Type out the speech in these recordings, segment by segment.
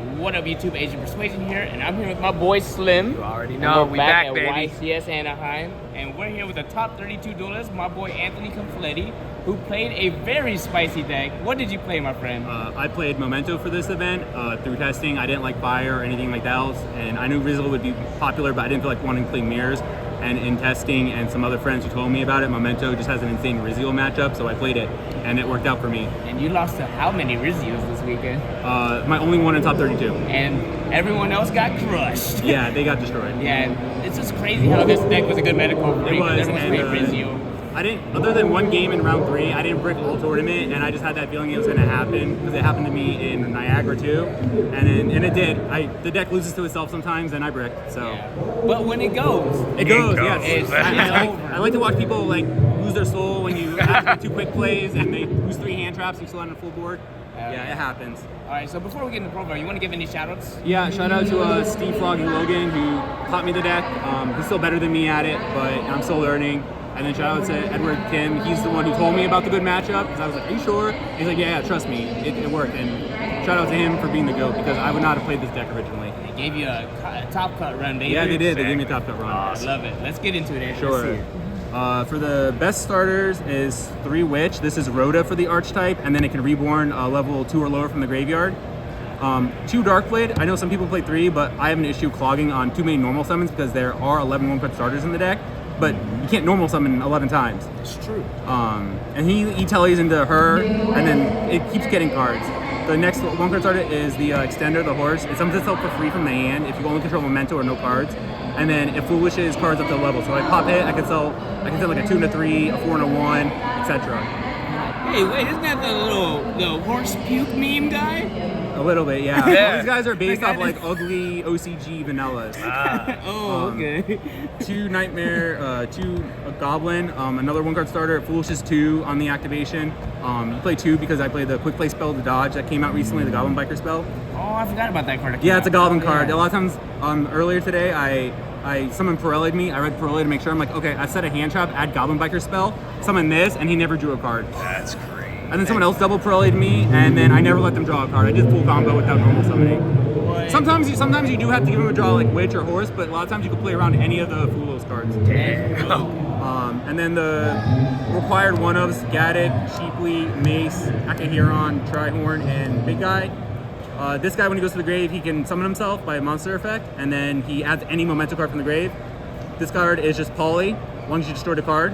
What up, YouTube? Asian Persuasion here, and I'm here with my boy Slim. You already know, we're we back back, at baby. YCS Anaheim, and we're here with the top 32 duelist, my boy Anthony Confletti, who played a very spicy deck. What did you play, my friend? I played MEMENTO for this event through testing. I didn't like fire or anything like that else, and I knew Rizzo would be popular, but I didn't feel like wanting to play mirrors. And in testing, and some other friends who told me about it, MEMENTO just has an insane Rizzo matchup, so I played it, and it worked out for me. And you lost to how many Rizzios this weekend? My only one in top 32. And everyone else got crushed. Yeah, they got destroyed. Yeah, it's just crazy how this deck was a good medical for It you, was, because everyone's playing Rizzio. I didn't, other than one game in round 3, I didn't brick all tournament, and I just had that feeling it was going to happen, because it happened to me in Niagara too, and it did. The deck loses to itself sometimes, and I bricked, so. Yeah. But when it goes, yes. it's I over. like to watch people like lose their soul when you have 2 quick plays, and they lose 3 hand traps, and you still on a full board. Yeah, it happens. All right, so before we get into the profile, you want to give any shout-outs? Yeah, shout out to Steve Froggy Logan, who taught me the deck. He's still better than me at it, but I'm still learning. And then shout out to Edward Kim. He's the one who told me about the good matchup, because I was like, are you sure? He's like, yeah, trust me, it worked. And shout out to him for being the GOAT, because I would not have played this deck originally. They gave you a top cut run, baby. Yeah, they did. They gave me a top cut run. Oh, love it. Let's get into it, Andrew. Sure. Let's see it. For the best starters is 3 Witch. This is Rhoda for the Archetype, and then it can reborn level 2 or lower from the graveyard. 2 Darkblade. I know some people play 3, but I have an issue clogging on too many normal summons, because there are 11 1-cut starters in the deck, but you can't normal summon 11 times. It's true. And he tellies into her, and then it keeps getting cards. The next 1-card starter is the Extender, the horse. It summons itself for free from the hand if you only control MEMENTO or no cards. And then it foolishes cards up to level. So I pop it, I can sell like a 2 and a 3, a 4 and a 1, etc. Hey, wait, isn't that the horse puke meme guy? A little bit, yeah. Yeah. All these guys are based off like ugly OCG vanillas. Oh, okay. 2 Nightmare, 2 Goblin, another 1-card starter. It foolishes 2 on the activation. You play 2 because I played the quick play spell, the dodge that came out recently, the Goblin Biker spell. Oh, I forgot about that card. Yeah, it's a Goblin Oh, card. yeah. A lot of times, earlier today, someone Pirelli'd me. I read Pirelli to make sure. I'm like, okay, I set a hand trap, add Goblin Biker spell, summon this, and he never drew a card. That's great. And then someone else double Pirelli'd me, and then I never let them draw a card. I did full combo without normal summoning. Boy. Sometimes you do have to give them a draw like Witch or Horse, but a lot of times you can play around any of the Fulos cards. Damn. And then the required one-ofs, Gadget, Sheeply, Mace, Akahiron, Trihorn, and Big Guy. This guy, when he goes to the grave, he can summon himself by a monster effect, and then he adds any MEMENTO card from the grave. This card is just Poly, as long as you destroy the card.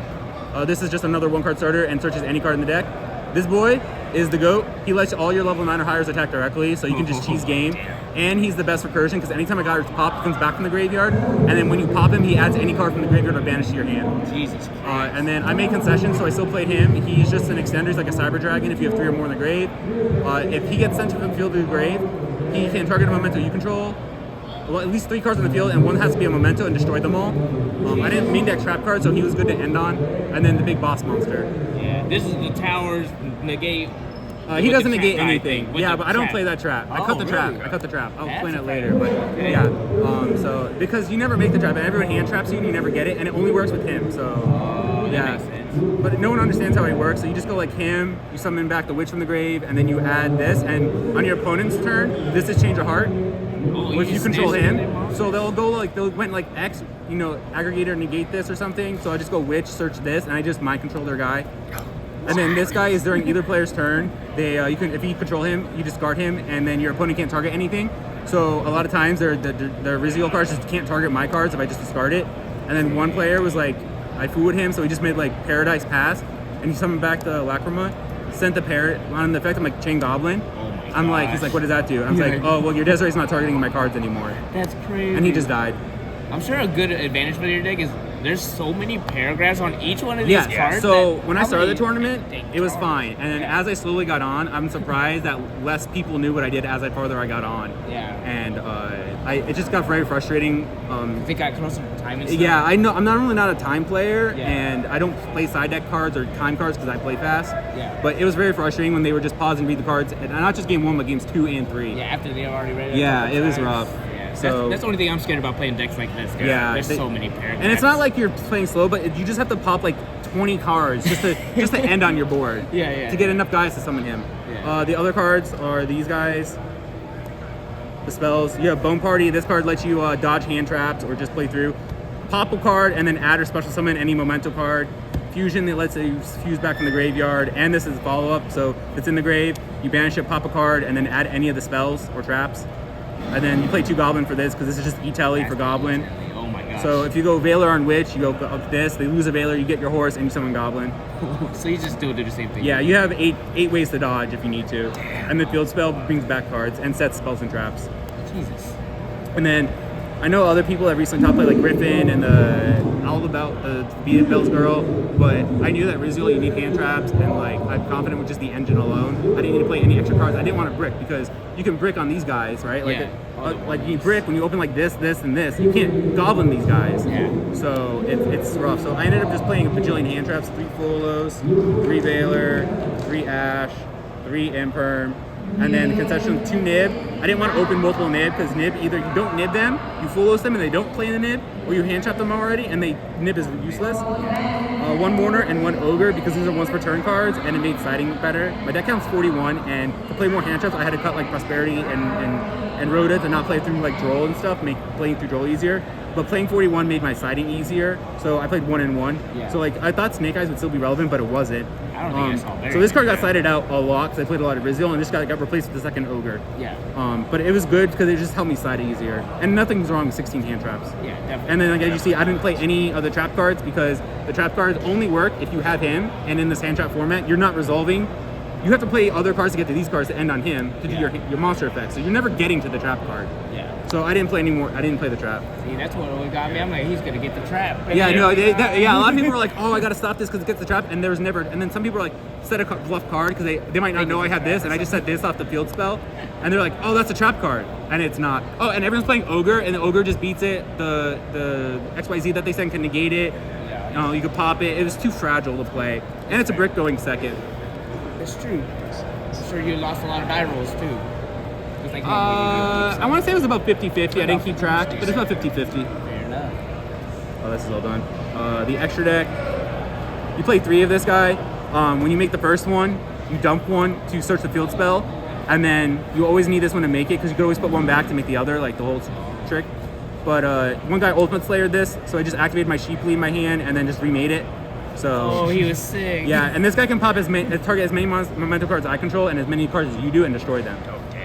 This is just another 1-card starter and searches any card in the deck. This boy is the GOAT. He lets all your level 9 or higher attack directly, so you can just cheese game. And he's the best recursion, because anytime a guy is popped, he comes back from the graveyard, and then when you pop him, he adds any card from the graveyard or banish to your hand. Jesus Christ. And then I made concessions, so I still played him. He's just an extender, he's like a Cyber Dragon if you have 3 or more in the grave. If he gets sent to the field to the grave, he can target a MEMENTO you control. Well, at least 3 cards on the field, and 1 has to be a MEMENTO and destroy them all. I didn't main deck trap cards, so he was good to end on. And then the big boss monster. Yeah, this is the towers negate. He doesn't negate trap guy anything. thing, with Yeah, the but I don't trap. play that trap. I Oh, cut the trap. really? I cut the trap. I'll That's explain it okay. later. But Okay. yeah. So because you never make the trap, and everyone hand traps you, and you never get it, and it only works with him. So That yeah. makes sense. But no one understands how he works. So you just go like him. You summon back the witch from the grave, and then you add this. And on your opponent's turn, this is change of heart. Oh, If you just control stand him, there, monster? so they'll went like X, aggregator negate this or something. So I just go witch, search this, and I just mind control their guy. And then this guy is during either player's turn. You can, if you control him, you discard him, and then your opponent can't target anything. So a lot of times the Rizio cards just can't target my cards if I just discard it. And then one player was like, I fooed him, so he just made like Paradise Pass, and he summoned back the Lacrima, sent the parrot on the effect. I'm like Chain Goblin. Oh my I'm like, gosh. he's like, what does that do? I'm like, oh well, your Desirae's not targeting my cards anymore, That's crazy. and he just died. I'm sure a good advantage for your deck is there's so many paragraphs on each one of these Yeah, cards. so that when I started the probably tournament, take it was charge. fine. And then as I slowly got on, I'm surprised that less people knew what I did as I farther I got on. Yeah. And it just got very frustrating. They got closer to time and stuff. Yeah, I know. I'm not really not a time player, Yeah. and I don't play side deck cards or time cards because I play fast. Yeah. But it was very frustrating when they would just pause and read the cards, and not just game 1, but games 2 and 3. Yeah, after they already read it. Yeah, a couple it was times. rough. Yeah. So- that's the only thing I'm scared about playing decks like this. 'Cause Yeah, there's so many paragraphs. And it's not like you're playing slow, but you just have to pop like 20 cards just to end on your board. Yeah, yeah. To get enough guys to summon him. Yeah. The other cards are these guys. the spells. You have Bone Party. This card lets you dodge hand traps or just play through. Pop a card and then add or special summon any Memento card. Fusion that lets you fuse back from the graveyard, and this is a follow-up, so it's in the grave. You banish it, pop a card, and then add any of the spells or traps. And then you play 2 Goblin for this, because this is just E-Telly for Goblin. Oh my gosh. So if you go Veiler on Witch, you go up this, they lose a Veiler, you get your horse, and you summon Goblin. So you just still do the same thing. Yeah, you have eight ways to dodge if you need to. And the field spell brings back cards and sets spells and traps. Jesus. And then I know other people that recently top played like Griffin and all about the Beat It Bells Girl, but I knew that Rizziel you need hand traps, and like I'm confident with just the engine alone. I didn't need to play any extra cards. I didn't want to brick because you can brick on these guys, right? Like, like you brick when you open like this, and this. You can't goblin these guys. Yeah. So it's rough. So I ended up just playing a bajillion hand traps: 3 Folos, 3 Veiler, 3 Ash, 3 Imperm. And then concession 2 Nib. I didn't want to open multiple Nib because Nib, either you don't Nib them, you Fulos them and they don't play in the Nib, or you hand trap them already and Nib is useless. 1 Mourner and 1 Ogre because these are once per turn cards, and it made siding better. My deck counts 41, and to play more hand traps, I had to cut like Prosperity and Rhoda to not play through like Droll and stuff, make playing through Droll easier. But playing 41 made my siding easier, so I played 1 and 1. Yeah. So like I thought Snake Eyes would still be relevant, but it wasn't. I don't think I saw very So this card got good. sided out a lot because I played a lot of Rizziel, and this guy got replaced with the 2nd Ogre. Yeah. But it was good because it just helped me side easier. And nothing's wrong with 16 hand traps. Yeah, definitely. And then like as you see, I didn't play any of the trap cards because the trap cards only work if you have him, and in this hand trap format, you're not resolving. You have to play other cards to get to these cards to end on him to do your monster effects. So you're never getting to the trap card. Yeah. So I didn't play anymore. I didn't play the trap. See, that's what always got me. I'm like, he's gonna get the trap. And Yeah, then- no, yeah. A lot of people were like, "Oh, I gotta stop this because it gets the trap," and there was never. And then some people are like, "Set a bluff card," because they might not know I have this, and I just set this off the field spell, and they're like, "Oh, that's a trap card," and it's not. Oh, and everyone's playing Ogre, and the Ogre just beats it. The XYZ that they send can negate it. Yeah. You could pop it. It was too fragile to play, and it's a brick going second. It's true. I'm sure you lost a lot of die rolls too. It's like, I want to say it was about 50-50. I didn't keep track, but it's about 50-50. Fair enough. Oh, this is all done. The extra deck. You play 3 of this guy. When you make the first one, you dump 1 to search the field spell, and then you always need this one to make it because you could always put 1 back to make the other, like the whole trick. But one guy Ultimate Slayered this, so I just activated my Sheeply in my hand and then just remade it. So Oh, he was sick. yeah, and this guy can pop target as many Memento cards I control and as many cards as you do and destroy them.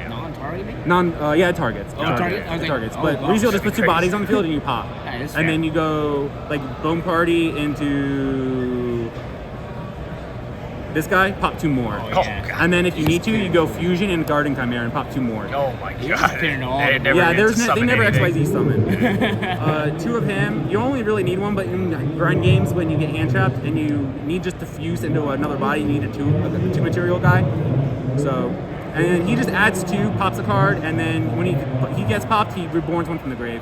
Non-targeting? It targets. Oh, target? I was It like, targets. oh, But gosh. Rizziel just puts 2 bodies on the field and you pop. That is And fair. then you go like Bone Party into this guy, pop 2 more. Oh, Oh, yeah. God. And then if you need to, you go Fusion and Garden Chimera and pop 2 more. Oh my He was god. clearing all They of never Yeah, get to they summon never anything. XYZ summon. 2 of him. You only really need 1, but in grind games when you get hand trapped and you need just to fuse into another body, you need a 2 material guy. So, and then he just adds 2, pops a card, and then when he gets popped, he reborns 1 from the grave.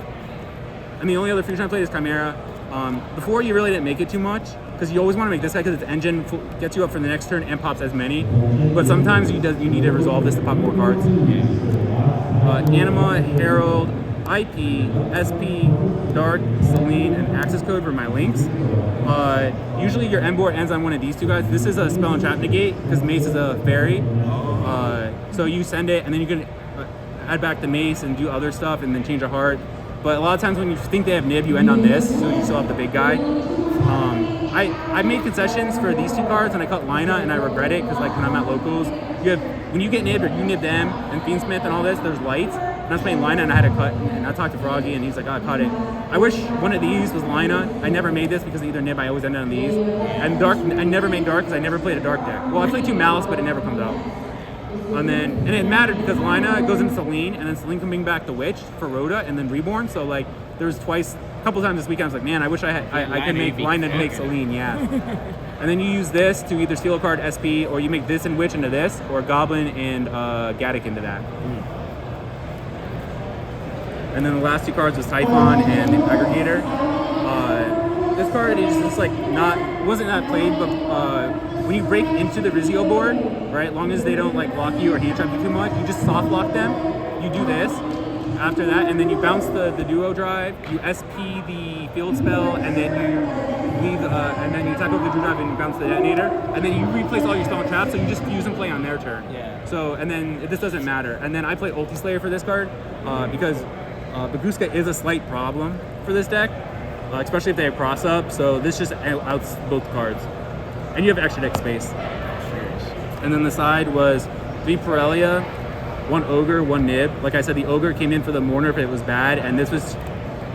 And the only other fusion I played is Chimera. Before you really didn't make it too much because you always want to make this guy because its engine gets you up for the next turn and pops as many. But sometimes you need to resolve this to pop more cards. Anima, Herald, IP, SP, Dark, Selene, and Access Code for my links. Usually your end board ends on one of these 2 guys. This is a spell and trap negate because Mace is a fairy. So you send it and then you can add back the Mace and do other stuff and then change a heart. But a lot of times when you think they have Nib, you end on this, so you still have the big guy. I made concessions for these 2 cards and I cut Lina and I regret it because like when I'm at locals, when you get Nib or you Nib them and Fiendsmith and all this, there's lights. And I was playing Lina and I had to cut, and I talked to Froggy and he's like, oh, I cut it. I wish one of these was Lina. I never made this because of either Nib, I always ended on these. And Dark, I never made Dark because I never played a Dark deck. Well, I played 2 Malice, but it never comes out. And it mattered because Lina goes into Selene, and then Selene can bring back the Witch for Rhoda, and then Reborn. So like, there was a couple times this weekend. I was like, man, I wish I could make Lina to make Selene, yeah. And then you use this to either steal a card SP, or you make this and Witch into this, or Goblin and Gaddock into that. And then the last 2 cards was Typhon and the Aggregator. This card is just like wasn't that played, but when you break into the Rizziel board, right, long as they don't like lock you or hand trap you too much, you just soft lock them. You do this, after that, and then you bounce the duo drive, you SP the field spell, and then you leave, and then you attack over the duo drive and you bounce the detonator, and then you replace all your spell and traps, so you just fuse and play on their turn. Yeah. So, and then this doesn't matter. And then I play Ulti Slayer for this card because Baguska is a slight problem for this deck, especially if they have cross up. So this just outs both cards, and you have extra deck space. And then the side was 3 Pirellia, 1 Ogre, 1 Nib. Like I said, the Ogre came in for the Mourner if it was bad, and this was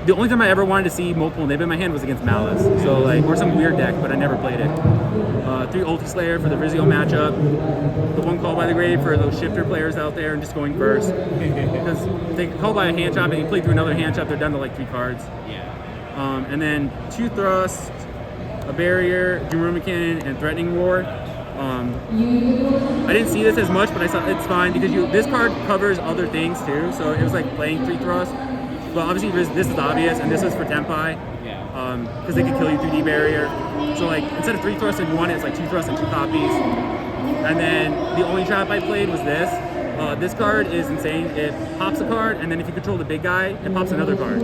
the only time I ever wanted to see multiple Nib in my hand was against Malice. So like, or some weird deck, but I never played it. 3 Ulti Slayer for the Rizio matchup. The 1 Call by the Grave for those shifter players out there and just going first. Because they call by a hand trap and you play through another hand trap, they're down to like 3 cards. Yeah. And then 2 Thrust, a Barrier, Doom Cannon, and Threatening Roar. I didn't see this as much, but I saw it's fine because this card covers other things too. So it was like playing 3 Thrust. But obviously this is obvious, and this is for Tempai. Because they could kill you 3D Barrier. So like instead of 3 Thrusts in 1, it's like 2 Thrusts and 2 copies. And then the only trap I played was this. This card is insane. It pops a card, and then if you control the big guy, it pops another card.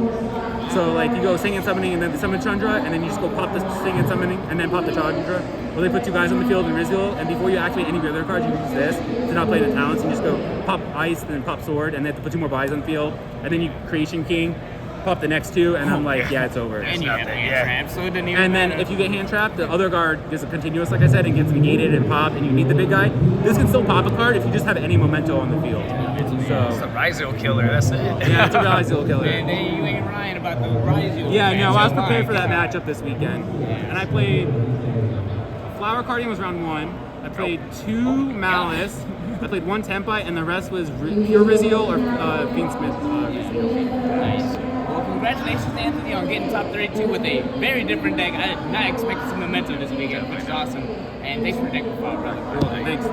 So like you go Sing and Summoning, and then the Summon Chandra, and then you just go pop the Sing and Summoning, and then pop the Chandra. Or they put 2 guys on the field in Rizio, and before you activate any of your other cards, you use this to not play the talents, and just go pop Ice, and then pop Sword, and they have to put 2 more buys on the field, and then you Creation King, pop the next 2, and I'm like, yeah, it's over. And you have hand trap, so it didn't even And then matter. if you get hand trapped, the other guard is a continuous, like I said, and gets negated and popped, and you need the big guy. This can still pop a card if you just have any memento on the field. It's So a Rizio killer, that's it. yeah, it's a Rizio killer. And then you ain't lying about the Rizio. Yeah, no, I was Fans prepared for are that lying. matchup this weekend, and I played. Flower Carding was round 1. I played 2 Malice. I played 1 Tempai, and the rest was pure Rizio or Fiendsmith Rizio. Nice. Well, congratulations, Anthony, on getting top 32 with a very different deck. I did not expect some momentum this weekend, which is awesome. And thanks for the deck, brother. Cool, thanks.